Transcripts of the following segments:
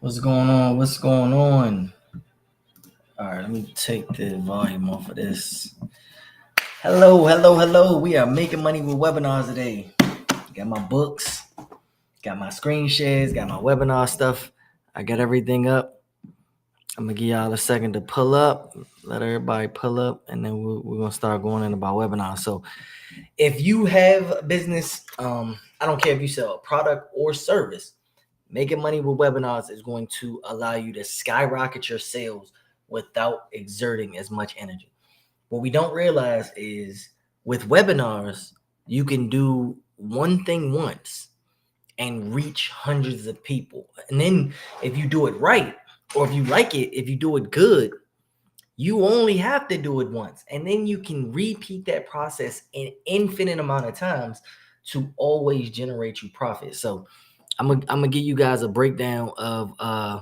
What's going on? What's going on? All right, let me take the volume off of this. Hello. We are making money with webinars today. Got my books, got my screen shares, got my webinar stuff. I got everything up. I'm gonna give y'all a second to pull up, let everybody pull up, and then we're gonna start going in about webinars. So if you have a business, I don't care if you sell a product or service, making money with webinars is going to allow you to skyrocket your sales without exerting as much energy. What we don't realize is with webinars, you can do one thing once and reach hundreds of people. And then if you do it right, or if you like it, if you do it good, you only have to do it once. And then you can repeat that process an infinite amount of times to always generate you profit. So I'm gonna give you guys a breakdown of on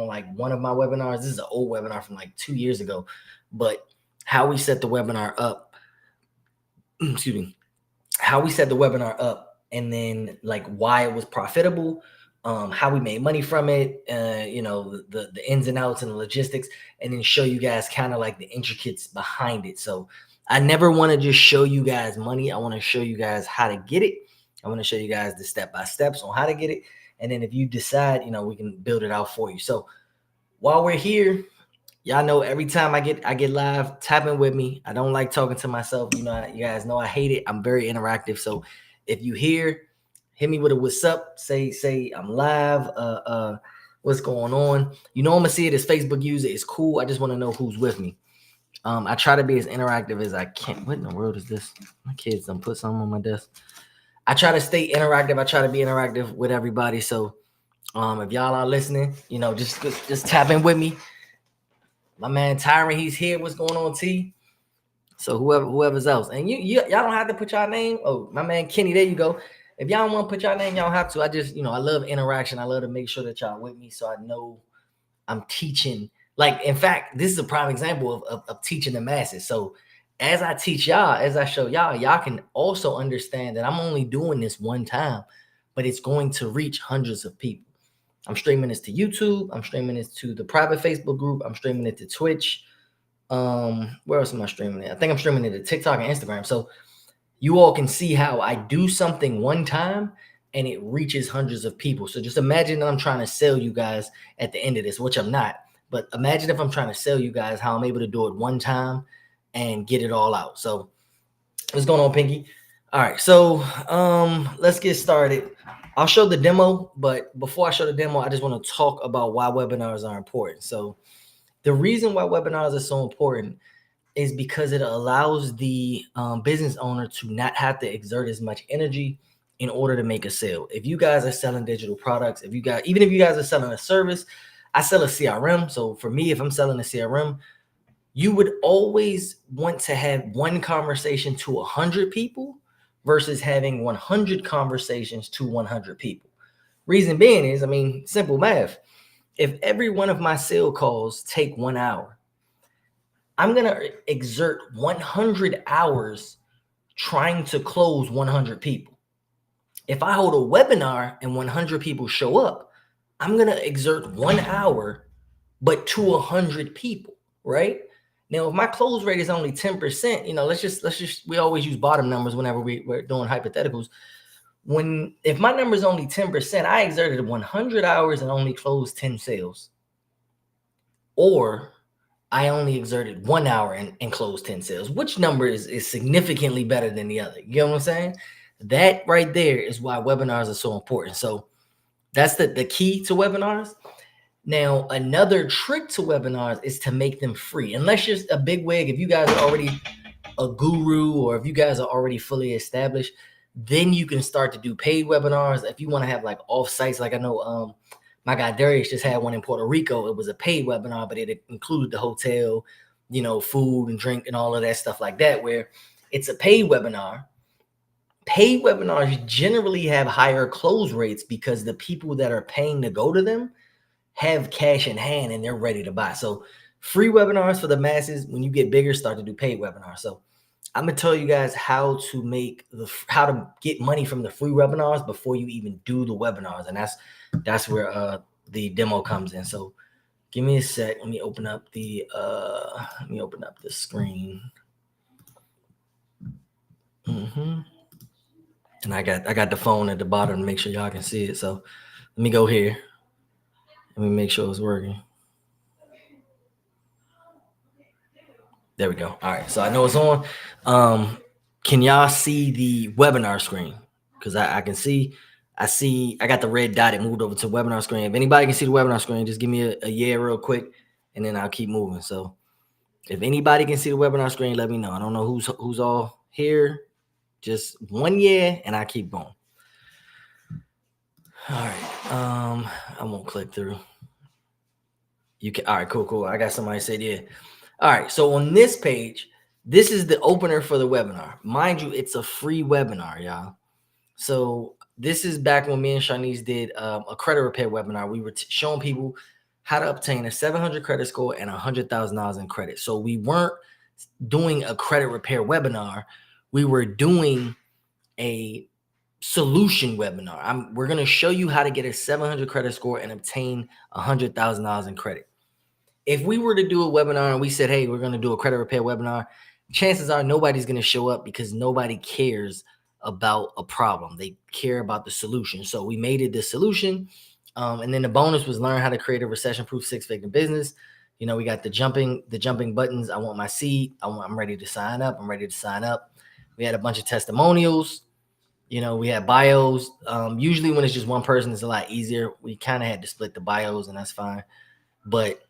like one of my webinars. This is an old webinar from like 2 years ago, but how we set the webinar up. Excuse me. How we set the webinar up, and then like why it was profitable, how we made money from it, the ins and outs and the logistics, and then show you guys kind of like the intricacies behind it. So I never want to just show you guys money. I want to show you guys how to get it. I want to show you guys the step-by-steps on how to get it. And then if you decide, we can build it out for you. So while we're here, y'all know every time I get live, tap in with me. I don't like talking to myself. You guys know I hate it. I'm very interactive. So if you hear, hit me with a what's up. Say I'm live. What's going on? I'm gonna see it as Facebook user. It's cool. I just want to know who's with me. I try to be as interactive as I can. What in the world is this? My kids done put something on my desk. I try to stay interactive. I try to be interactive with everybody. So if y'all are listening, just tap in with me. My man Tyron, he's here. What's going on, T? So whoever's else. And y'all don't have to put y'all name. Oh, my man Kenny, there you go. If y'all don't want to put y'all name, y'all don't have to. I just, I love interaction. I love to make sure that y'all with me so I know I'm teaching. Like, in fact, this is a prime example of teaching the masses. So as I teach y'all, as I show y'all can also understand that I'm only doing this one time, but it's going to reach hundreds of people. I'm streaming this to YouTube. I'm streaming this to the private Facebook group. I'm streaming it to Twitch. Where else am I streaming it? I think I'm streaming it to TikTok and Instagram. So you all can see how I do something one time and it reaches hundreds of people. So just imagine that I'm trying to sell you guys at the end of this, which I'm not. But imagine if I'm trying to sell you guys how I'm able to do it one time and get it all out. So what's going on, Pinky? All right, so let's get started. I'll show the demo, but before I show the demo, I just want to talk about why webinars are important. So the reason why webinars are so important is because it allows the business owner to not have to exert as much energy in order to make a sale. If you guys are selling digital products, even if you guys are selling a service, I sell a CRM. So for me, if I'm selling a CRM, you would always want to have one conversation to 100 people versus having 100 conversations to 100 people. Reason being is, simple math. If every one of my sale calls take 1 hour, I'm going to exert 100 hours trying to close 100 people. If I hold a webinar and 100 people show up, I'm going to exert 1 hour, but to 100 people, right? Now, if my close rate is only 10%, let's just, we always use bottom numbers whenever we're doing hypotheticals. If my number is only 10%, I exerted 100 hours and only closed 10 sales. or I only exerted 1 hour and closed 10 sales. Which number is significantly better than the other? You know what I'm saying? That right there is why webinars are so important. So that's the key to webinars. Now, another trick to webinars is to make them free. Unless you're a big wig, if you guys are already a guru or if you guys are already fully established, then you can start to do paid webinars. If you want to have like off sites, like I know my guy Darius just had one in Puerto Rico. It was a paid webinar, but it included the hotel, food and drink and all of that stuff like that, where it's a paid webinar. Paid webinars generally have higher close rates because the people that are paying to go to them have cash in hand and they're ready to buy. So free webinars for the masses. When you get bigger, start to do paid webinars. So I'm gonna tell you guys how to get money from the free webinars before you even do the webinars, and that's where the demo comes in. So give me a sec. Let me open up the screen. And I got the phone at the bottom to make sure y'all can see it. So let me go here. Let me make sure it's working. There we go. All right. So I know it's on. Can y'all see the webinar screen? Because I can see, I got the red dot. It moved over to webinar screen. If anybody can see the webinar screen, just give me a yeah real quick, and then I'll keep moving. So if anybody can see the webinar screen, let me know. I don't know who's all here. Just one yeah, and I keep going. All right. I won't click through. You can. All right. Cool. I got somebody said yeah. All right. So on this page, this is the opener for the webinar. Mind you, it's a free webinar, y'all. So this is back when me and Shanice did a credit repair webinar. We were showing people how to obtain a 700 credit score and $100,000 in credit. So we weren't doing a credit repair webinar. We were doing a solution webinar. We're going to show you how to get a 700 credit score and obtain $100,000 in credit. If we were to do a webinar and we said, hey, we're going to do a credit repair webinar, chances are nobody's going to show up because nobody cares about a problem. They care about the solution. So we made it the solution. And then the bonus was learn how to create a recession-proof six-figure business. We got the jumping buttons. I want my seat. I'm ready to sign up. I'm ready to sign up. We had a bunch of testimonials. We had bios. Usually when it's just one person, it's a lot easier. We kind of had to split the bios, and that's fine. But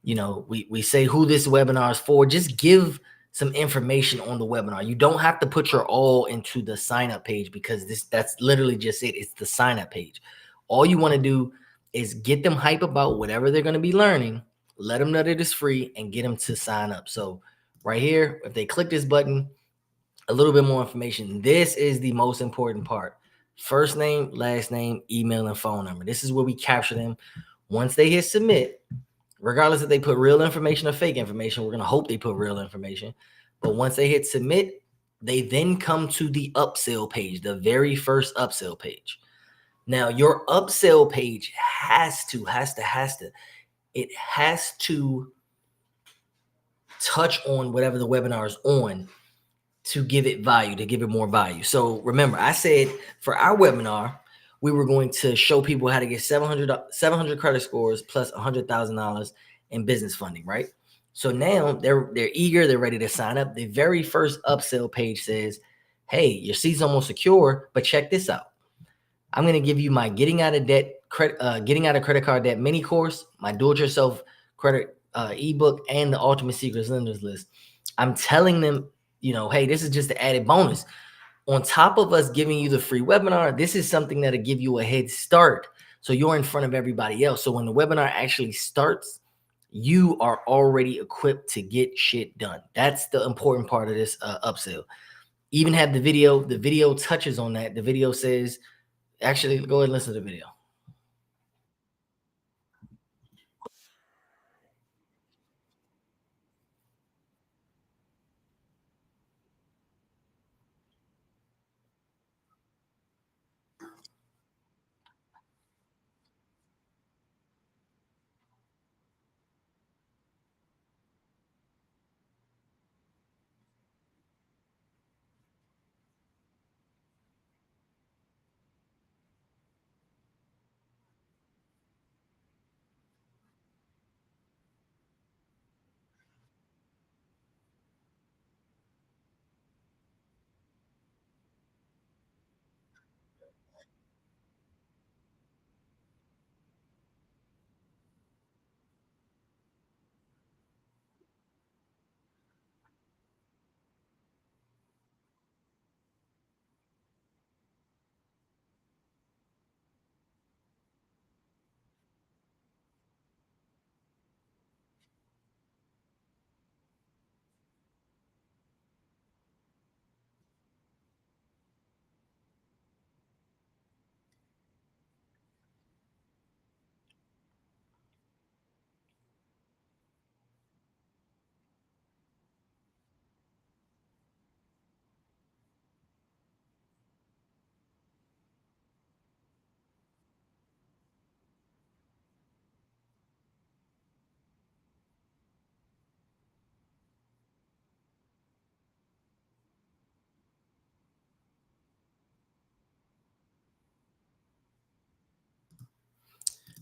we say who this webinar is for. Just give some information on the webinar. You don't have to put your all into the sign up page because that's literally just it. It's the sign up page. All you want to do is get them hype about whatever they're going to be learning, let them know that it's free, and get them to sign up. So right here, if they click this button, a little bit more information. This is the most important part. First name, last name, email, and phone number. This is where we capture them. Once they hit submit, regardless if they put real information or fake information, we're going to hope they put real information. But once they hit submit, they then come to the upsell page, the very first upsell page. Now, your upsell page has to touch on whatever the webinar is on to give it value, to give it more value. So remember, I said for our webinar, we were going to show people how to get 700 credit scores plus $100,000 in business funding, right? So now they're eager, they're ready to sign up. The very first upsell page says, hey, your seat's almost secure, but check this out. I'm going to give you my getting out of credit card debt mini course, my do-it-yourself credit ebook, and the Ultimate Secrets Lenders List. I'm telling them, hey, this is just the added bonus. On top of us giving you the free webinar, this is something that'll give you a head start. So you're in front of everybody else. So when the webinar actually starts, you are already equipped to get shit done. That's the important part of this upsell. Even have the video. The video touches on that. The video says, actually, go ahead and listen to the video.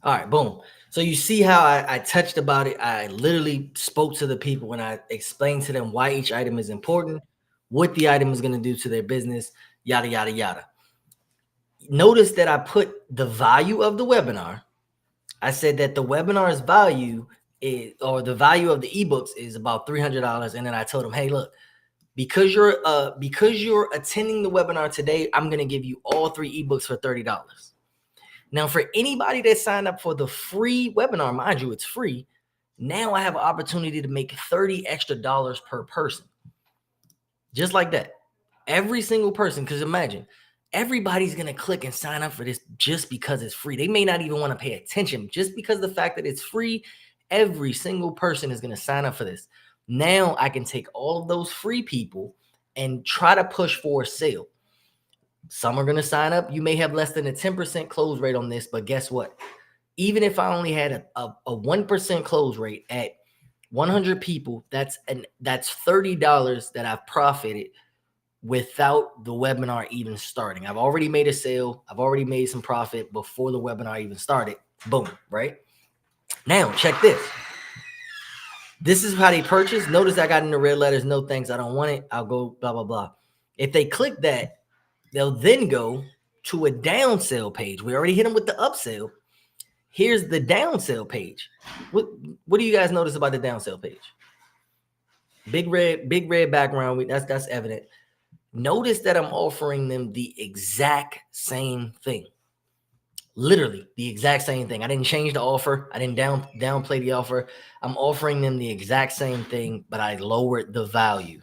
All right, boom. So you see how I touched about it. I literally spoke to the people when I explained to them why each item is important, what the item is going to do to their business, yada, yada, yada. Notice that I put the value of the webinar. I said that the webinar's value is, or the value of the ebooks is about $300. And then I told them, hey, look, because you're attending the webinar today, I'm going to give you all 3 ebooks for $30. Now, for anybody that signed up for the free webinar, mind you, it's free. Now I have an opportunity to make $30 extra per person. Just like that. Every single person, because imagine, everybody's going to click and sign up for this just because it's free. They may not even want to pay attention. Just because of the fact that it's free, every single person is going to sign up for this. Now I can take all of those free people and try to push for a sale. Some are going to sign up. You may have less than a 10% close rate on this, but guess what? Even if I only had a 1% close rate at 100 people, that's $30 that I've profited without the webinar even starting. I've already made a sale. I've already made some profit before the webinar even started. Boom, right? Now, check this. This is how they purchase. Notice I got in the red letters, no thanks, I don't want it. I'll go blah, blah, blah. If they click that, they'll then go to a down sale page. We already hit them with the upsell. Here's the down sale page. What do you guys notice about the down sale page? Big red background. That's evident. Notice that I'm offering them the exact same thing. Literally the exact same thing. I didn't change the offer. I didn't downplay the offer. I'm offering them the exact same thing, but I lowered the value.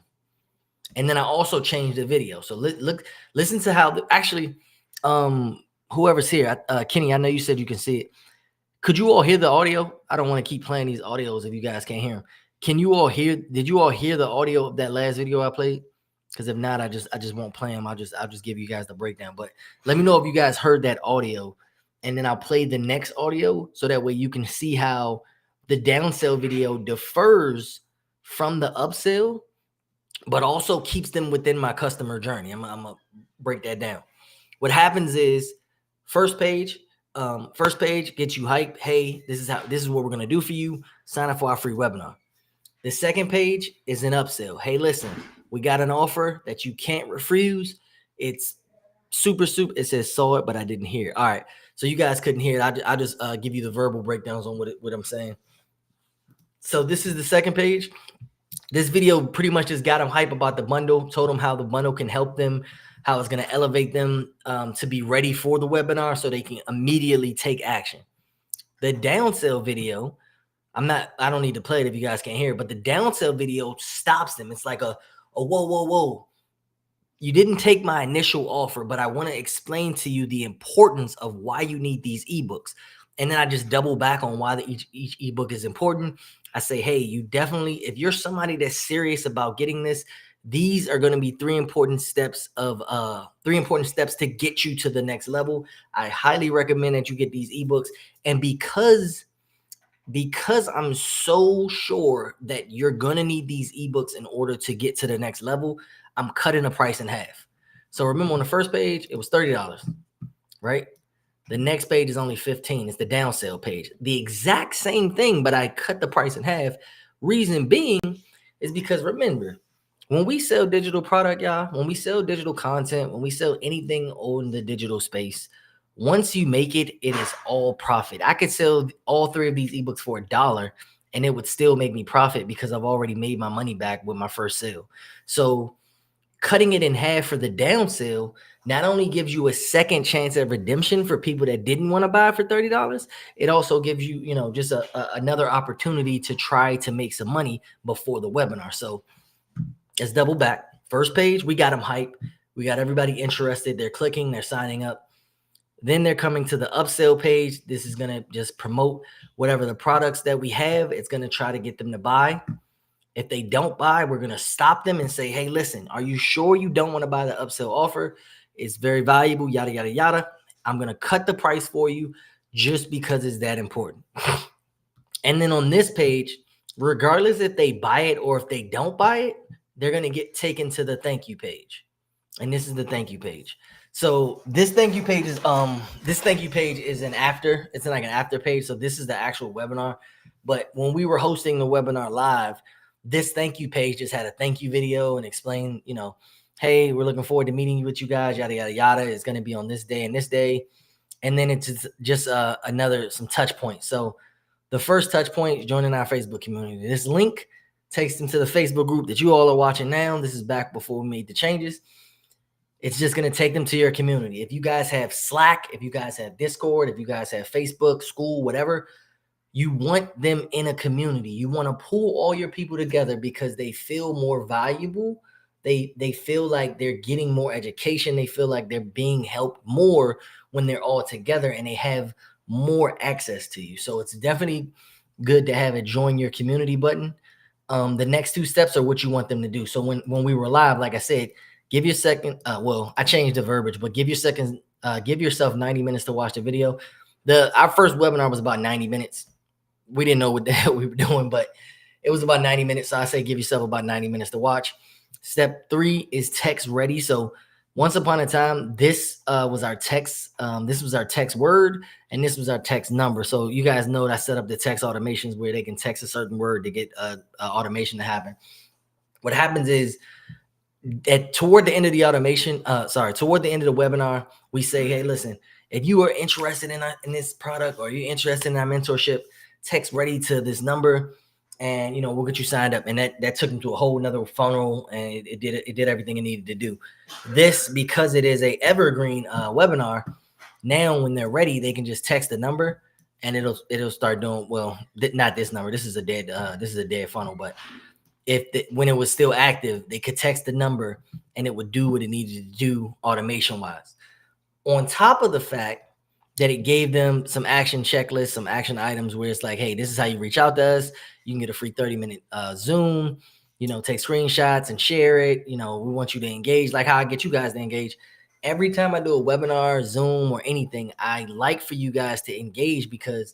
And then I also changed the video. So listen to how whoever's here, Kenny, I know you said you can see it. Could you all hear the audio? I don't want to keep playing these audios if you guys can't hear them. Can you all hear? Did you all hear the audio of that last video I played? Because if not, I just won't play them. I'll just give you guys the breakdown. But let me know if you guys heard that audio, and then I'll play the next audio so that way you can see how the downsell video differs from the upsell, but also keeps them within my customer journey. I'm gonna break that down. What happens is first page gets you hype. Hey, this is what we're gonna do for you. Sign up for our free webinar. The second page is an upsell. Hey, listen, we got an offer that you can't refuse. It's super. It says saw it, but I didn't hear it. All right, so you guys couldn't hear it. I just give you the verbal breakdowns on what I'm saying. So this is the second page. This video pretty much just got them hype about the bundle, told them how the bundle can help them, how it's going to elevate them to be ready for the webinar so they can immediately take action. The downsell video, I don't need to play it if you guys can't hear it, but the downsell video stops them. It's like a whoa. You didn't take my initial offer, but I want to explain to you the importance of why you need these ebooks. And then I just double back on why each ebook is important. I say, hey, you definitely, if you're somebody that's serious about getting this, these are going to be 3 important steps to get you to the next level. I highly recommend that you get these ebooks. And because I'm so sure that you're going to need these ebooks in order to get to the next level, I'm cutting the price in half. So remember on the first page, it was $30, right? The next page is only $15. It's the downsell page. The exact same thing, but I cut the price in half. Reason being is because remember, when we sell digital product, y'all, when we sell digital content, when we sell anything on the digital space, once you make it, it is all profit. I could sell all 3 of these ebooks for $1 and it would still make me profit because I've already made my money back with my first sale. So cutting it in half for the down sale not only gives you a second chance at redemption for people that didn't want to buy for $30, it also gives you, just another opportunity to try to make some money before the webinar. So let's double back. First page, we got them hype. We got everybody interested. They're clicking, they're signing up. Then they're coming to the upsell page. This is going to just promote whatever the products that we have. It's going to try to get them to buy. If they don't buy, we're going to stop them and say, hey, listen, are you sure you don't want to buy the upsell offer? It's very valuable, yada, yada, yada. I'm going to cut the price for you just because it's that important. And then on this page, regardless if they buy it or if they don't buy it, they're going to get taken to the thank you page. And this is the thank you page. So this thank you page is an after. It's like an after page. So this is the actual webinar. But when we were hosting the webinar live, this thank you page just had a thank you video and explain, hey, we're looking forward to meeting with you guys. Yada yada yada. It's going to be on this day and this day, and then it's just some touch points. So the first touch point is joining our Facebook community. This link takes them to the Facebook group that you all are watching now. This is back before we made the changes. It's just going to take them to your community. If you guys have Slack, if you guys have Discord, if you guys have Facebook, school, whatever, you want them in a community. You want to pull all your people together because they feel more valuable. They feel like they're getting more education. They feel like they're being helped more when they're all together and they have more access to you. So it's definitely good to have a join your community button. The next two steps are what you want them to do. So when we were live, like I said, give your second. I changed the verbiage, but give yourself 90 minutes to watch the video. Our first webinar was about 90 minutes. We didn't know what the hell we were doing, but it was about 90 minutes. So I say give yourself about 90 minutes to watch. Step 3 is text ready. So once upon a time, this was our text. This was our text word, and this was our text number. So you guys know that I set up the text automations where they can text a certain word to get automation to happen. What happens is toward the end of the webinar, we say, hey, listen, if you are interested in this product or you're interested in our mentorship, text ready to this number, and we'll get you signed up. And that took them to a whole nother funnel, and it did everything it needed to do. This, because it is a evergreen webinar, now when they're ready, they can just text the number and it'll start doing, not this number. This is a dead funnel, but when it was still active, they could text the number and it would do what it needed to do automation wise. On top of the fact that it gave them some action checklists, some action items where it's like, hey, this is how you reach out to us. You can get a free 30-minute Zoom, take screenshots and share it. We want you to engage, like how I get you guys to engage. Every time I do a webinar, Zoom, or anything, I like for you guys to engage because,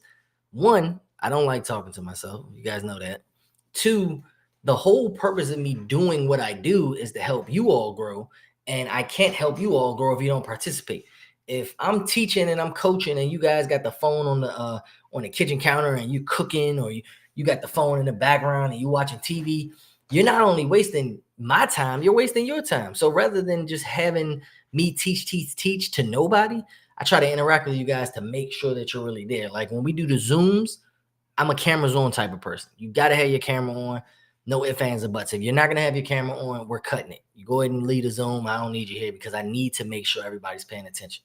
1, I don't like talking to myself. You guys know that. 2, the whole purpose of me doing what I do is to help you all grow. And I can't help you all grow if you don't participate. If I'm teaching and I'm coaching and you guys got the phone on the kitchen counter and you cooking, or you got the phone in the background and you watching TV, you're not only wasting my time, you're wasting your time. So rather than just having me teach to nobody, I try to interact with you guys to make sure that you're really there. Like when we do the Zooms, I'm a cameras on type of person. You got to have your camera on. No ifs, ands, or buts. If you're not going to have your camera on, we're cutting it. You go ahead and leave the Zoom. I don't need you here because I need to make sure everybody's paying attention.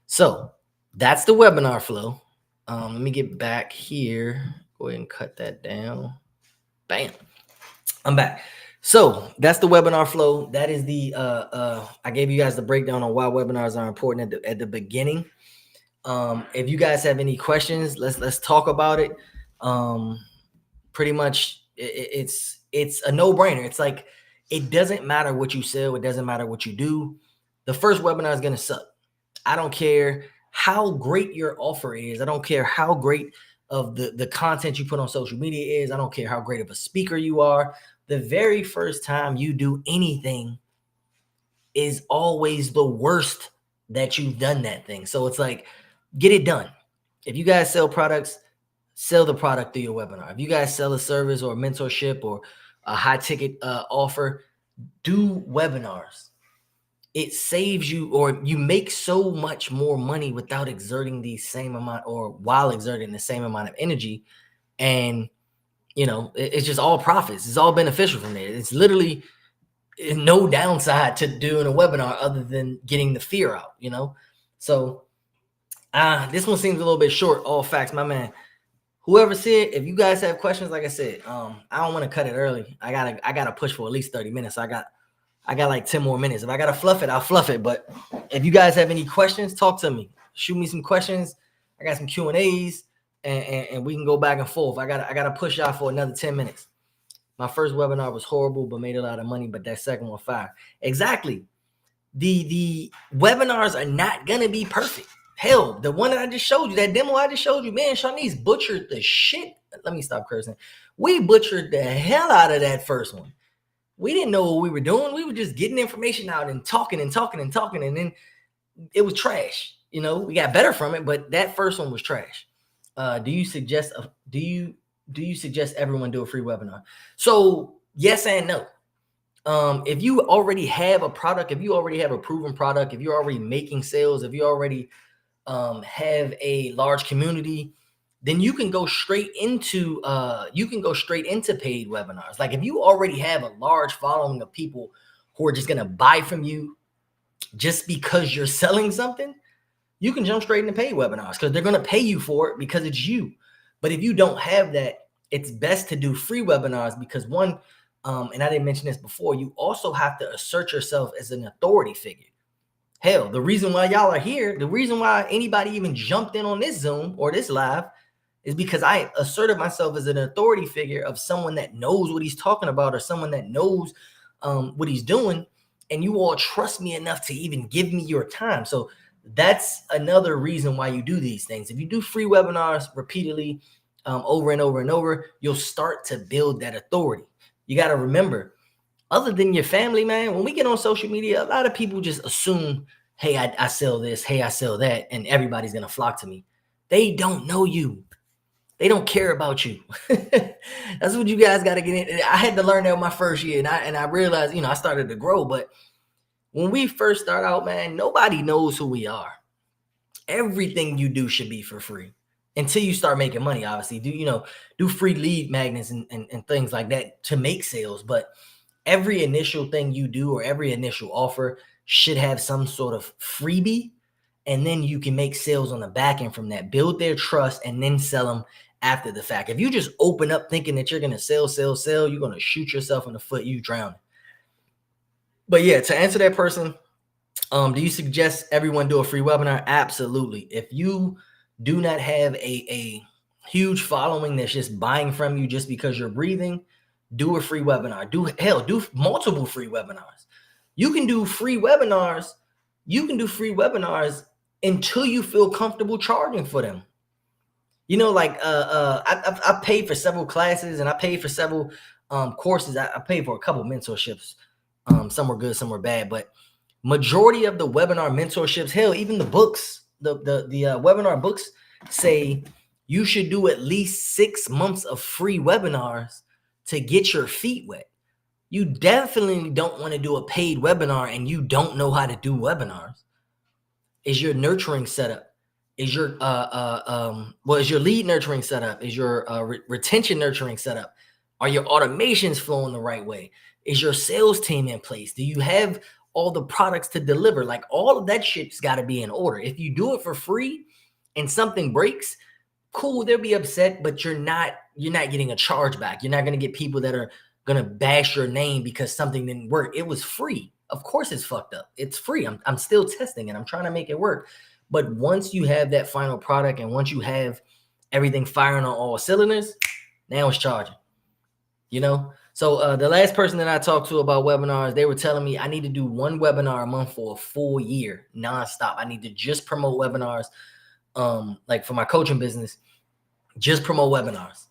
So that's the webinar flow. Let me get back here. Go ahead and cut that down. Bam. I'm back. So that's the webinar flow. That is I gave you guys the breakdown on why webinars are important at the beginning. If you guys have any questions, let's talk about it. Pretty much it's a no-brainer. It's like, it doesn't matter what you sell. It doesn't matter what you do. The first webinar is going to suck. I don't care how great your offer is. I don't care how great of the content you put on social media is. I don't care how great of a speaker you are. The very first time you do anything is always the worst that you've done that thing. So it's like, get it done. If you guys sell products, sell the product through your webinar. If you guys sell a service or a mentorship or a high ticket offer, do webinars. It saves you, or you make so much more money without exerting the same amount, or while exerting the same amount of energy. And, it's just all profits. It's all beneficial from there. It's literally no downside to doing a webinar other than getting the fear out, So this one seems a little bit short. All facts, my man. Whoever said, if you guys have questions, like I said, I don't want to cut it early. I gotta push for at least 30 minutes. So I got like 10 more minutes. If I gotta fluff it, I'll fluff it. But if you guys have any questions, talk to me. Shoot me some questions. I got some Q&As, and we can go back and forth. I gotta push out for another 10 minutes. My first webinar was horrible, but made a lot of money. But that second one, fire. Exactly. The webinars are not gonna be perfect. Hell, the one that I just showed you, that demo I just showed you, man, Shanice butchered the shit. Let me stop cursing. We butchered the hell out of that first one. we didn't know what we were doing. We were just getting information out and talking, and then it was trash. We got better from it, but that first one was trash. Do you suggest everyone do a free webinar? So yes and no. If you already have a product, if you already have a proven product, if you're already making sales, if you already have a large community, then you can go straight into paid webinars. Like if you already have a large following of people who are just gonna buy from you just because you're selling something, you can jump straight into paid webinars because they're gonna pay you for it because it's you. But if you don't have that, it's best to do free webinars because one, and I didn't mention this before, you also have to assert yourself as an authority figure. Hell, the reason why y'all are here, the reason why anybody even jumped in on this Zoom or this live is because I asserted myself as an authority figure of someone that knows what he's talking about or someone that knows what he's doing. And you all trust me enough to even give me your time. So that's another reason why you do these things. If you do free webinars repeatedly over and over and over, you'll start to build that authority. You got to remember, other than your family, man, when we get on social media, a lot of people just assume, hey, I sell this, hey, I sell that, and everybody's going to flock to me. They don't know you. They don't care about you. That's what you guys got to get in. I had to learn that my first year, and I realized, I started to grow. But when we first start out, man, nobody knows who we are. Everything you do should be for free until you start making money. Obviously, do free lead magnets and things like that to make sales. But every initial thing you do or every initial offer should have some sort of freebie, and then you can make sales on the back end from that. Build their trust and then sell them after the fact. If you just open up thinking that you're going to sell, you're going to shoot yourself in the foot. You drown. But yeah, to answer that person, do you suggest everyone do a free webinar? Absolutely. If you do not have a huge following that's just buying from you just because you're breathing, do a free webinar. Do multiple free webinars. You can do free webinars. Until you feel comfortable charging for them. I paid for several classes and I paid for several courses. I paid for a couple mentorships. Some were good, some were bad, but majority of the webinar mentorships, hell, even the books, the webinar books say you should do at least 6 months of free webinars to get your feet wet. You definitely don't want to do a paid webinar and you don't know how to do webinars. Is your nurturing setup? Is your is your lead nurturing setup? Is your retention nurturing setup? Are your automations flowing the right way? Is your sales team in place? Do you have all the products to deliver? Like all of that shit's got to be in order. If you do it for free and something breaks, cool, they'll be upset, but you're not getting a charge back. You're not going to get people that are going to bash your name because something didn't work. It was free. Of course it's fucked up. It's free. I'm still testing it. I'm trying to make it work. But once you have that final product and once you have everything firing on all cylinders, now it's charging. So the last person that I talked to about webinars, they were telling me I need to do one webinar a month for a full year nonstop. I need to just promote webinars. Like for my coaching business, just promote webinars.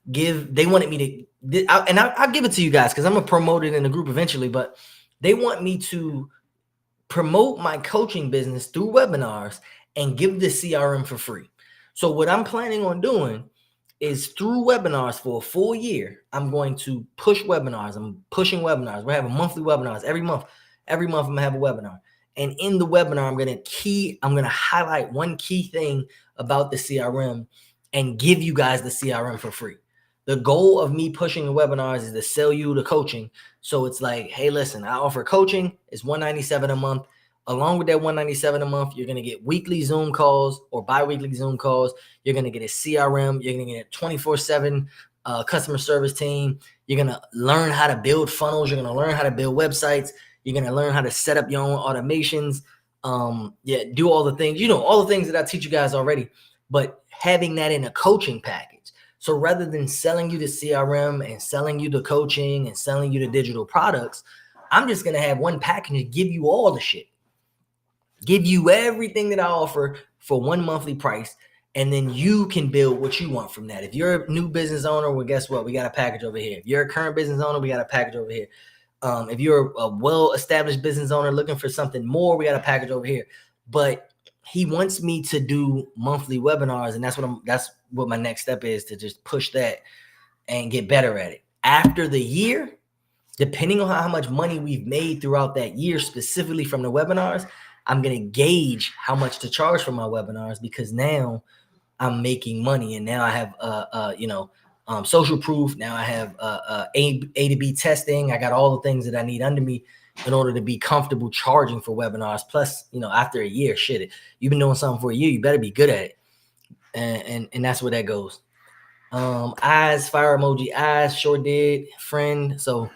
They wanted me to, and I'll give it to you guys because I'm going to promote it in the group eventually, but they want me to promote my coaching business through webinars and give the CRM for free. So what I'm planning on doing is through webinars for a full year, I'm going to push webinars. I'm pushing webinars. We're having monthly webinars every month. Every month I'm gonna have a webinar. And in the webinar, I'm gonna highlight one key thing about the CRM and give you guys the CRM for free. The goal of me pushing the webinars is to sell you the coaching. So it's like, hey, listen, I offer coaching. It's $197 a month. Along with that $197 a month, you're going to get weekly Zoom calls or bi-weekly Zoom calls. You're going to get a CRM. You're going to get a 24/7 customer service team. You're going to learn how to build funnels. You're going to learn how to build websites. You're going to learn how to set up your own automations. Do all the things, all the things that I teach you guys already, but having that in a coaching package. So rather than selling you the CRM and selling you the coaching and selling you the digital products, I'm just going to have one package to give you all the shit. Give you everything that I offer for one monthly price, and then you can build what you want from that. If you're a new business owner, well, guess what? We got a package over here. If you're a current business owner, we got a package over here. If you're a well-established business owner looking for something more, we got a package over here. But he wants me to do monthly webinars, and that's what my next step is, to just push that and get better at it. After the year, depending on how much money we've made throughout that year, specifically from the webinars, I'm going to gauge how much to charge for my webinars, because now I'm making money, and now I have social proof. Now I have A to B testing. I got all the things that I need under me in order to be comfortable charging for webinars. Plus, after a year, shit, you've been doing something for a year, you better be good at it, and that's where that goes. Eyes, fire emoji, eyes, sure did, friend. So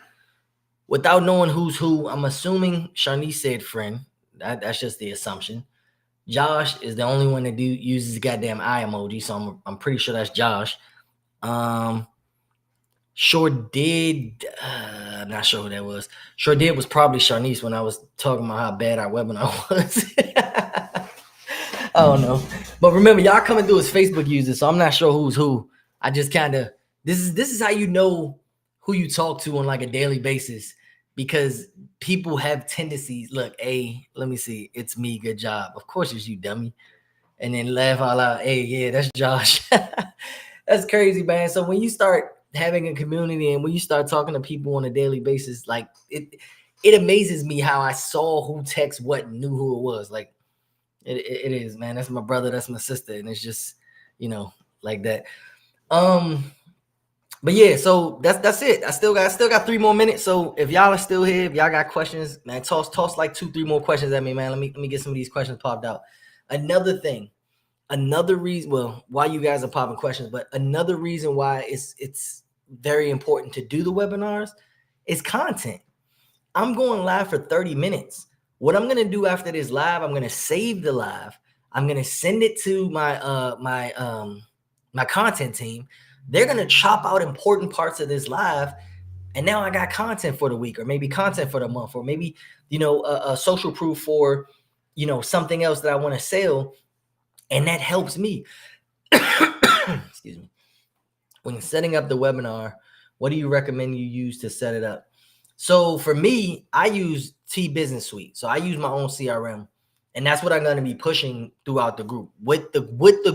without knowing who's who, I'm assuming Sharnice said friend. That's just the assumption. Josh is the only one that uses the goddamn eye emoji, so I'm pretty sure that's Josh. Sure did. I'm not sure who that was. Sure did was probably Sharnice when I was talking about how bad our webinar was. I don't know, but remember, y'all coming through as Facebook users, so I'm not sure who's who. I just kind of this is how you know who you talk to on like a daily basis, because people have tendencies. Look, hey, let me see. It's me. Good job. Of course it's you, dummy. And then laugh out loud. Hey, yeah, that's Josh. That's crazy, man. So when you start having a community and when you start talking to people on a daily basis, like it amazes me how I saw who texts what and knew who it was. Like it is, man. That's my brother. That's my sister. And it's just, like that. But yeah, so that's it. I still got 3 more minutes. So if y'all are still here, if y'all got questions, man, toss like 2-3 more questions at me, man. Let me get some of these questions popped out. Another reason, well, why you guys are popping questions, but another reason why it's very important to do the webinars is content. I'm going live for 30 minutes. What I'm gonna do after this live, I'm gonna save the live. I'm gonna send it to my my content team. They're gonna chop out important parts of this live, and now I got content for the week, or maybe content for the month, or maybe a social proof for something else that I want to sell, and that helps me. Excuse me. When setting up the webinar, what do you recommend you use to set it up? So for me, I use T Business Suite. So I use my own CRM, and that's what I'm going to be pushing throughout the group. What the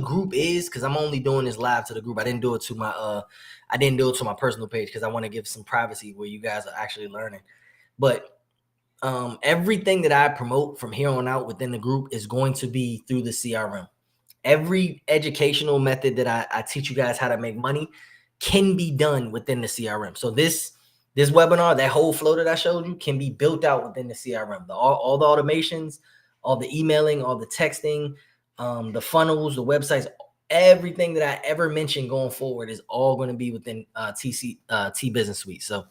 group is, because I'm only doing this live to the group. I didn't do it to my personal page because I want to give some privacy where you guys are actually learning. But everything that I promote from here on out within the group is going to be through the CRM. Every educational method that I teach you guys how to make money can be done within the CRM. So this webinar, that whole flow that I showed you, can be built out within the CRM. All the automations, all the emailing, all the texting, the funnels, the websites, everything that I ever mentioned going forward is all going to be within T Business Suite. So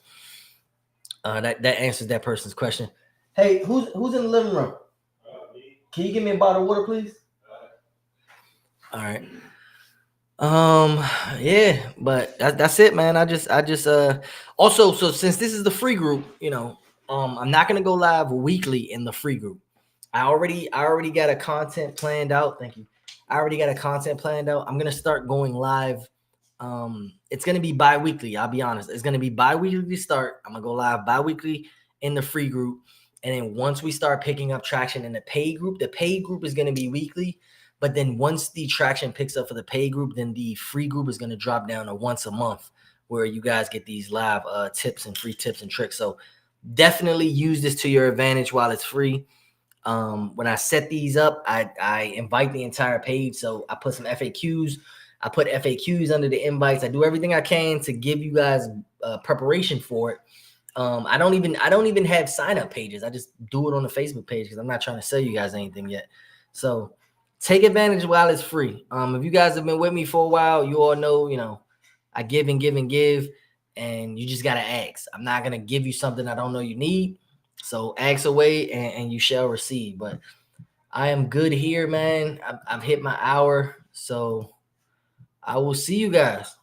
that answers that person's question. Hey, who's in the living room? Can you give me a bottle of water, please? All right. Yeah, but that's it, man. I just also, so since this is the free group, I'm not gonna go live weekly in the free group. I already got a content planned out. Thank you. I already got a content planned out. I'm gonna start going live. It's gonna be bi-weekly. I'll be honest. It's gonna be bi-weekly to start. I'm gonna go live bi-weekly in the free group, and then once we start picking up traction in the paid group is gonna be weekly. But then once the traction picks up for the paid group, then the free group is going to drop down to once a month, where you guys get these live tips and free tips and tricks. So definitely use this to your advantage while it's free. When I set these up, I invite the entire page. So I put some FAQs. I put FAQs under the invites. I do everything I can to give you guys preparation for it. I don't even have sign-up pages. I just do it on the Facebook page because I'm not trying to sell you guys anything yet. So take advantage while it's free. If you guys have been with me for a while, you all know, I give and give and give, and you just got to ask. I'm not going to give you something I don't know you need. So ask away and you shall receive. But I am good here, man. I've hit my hour. So I will see you guys.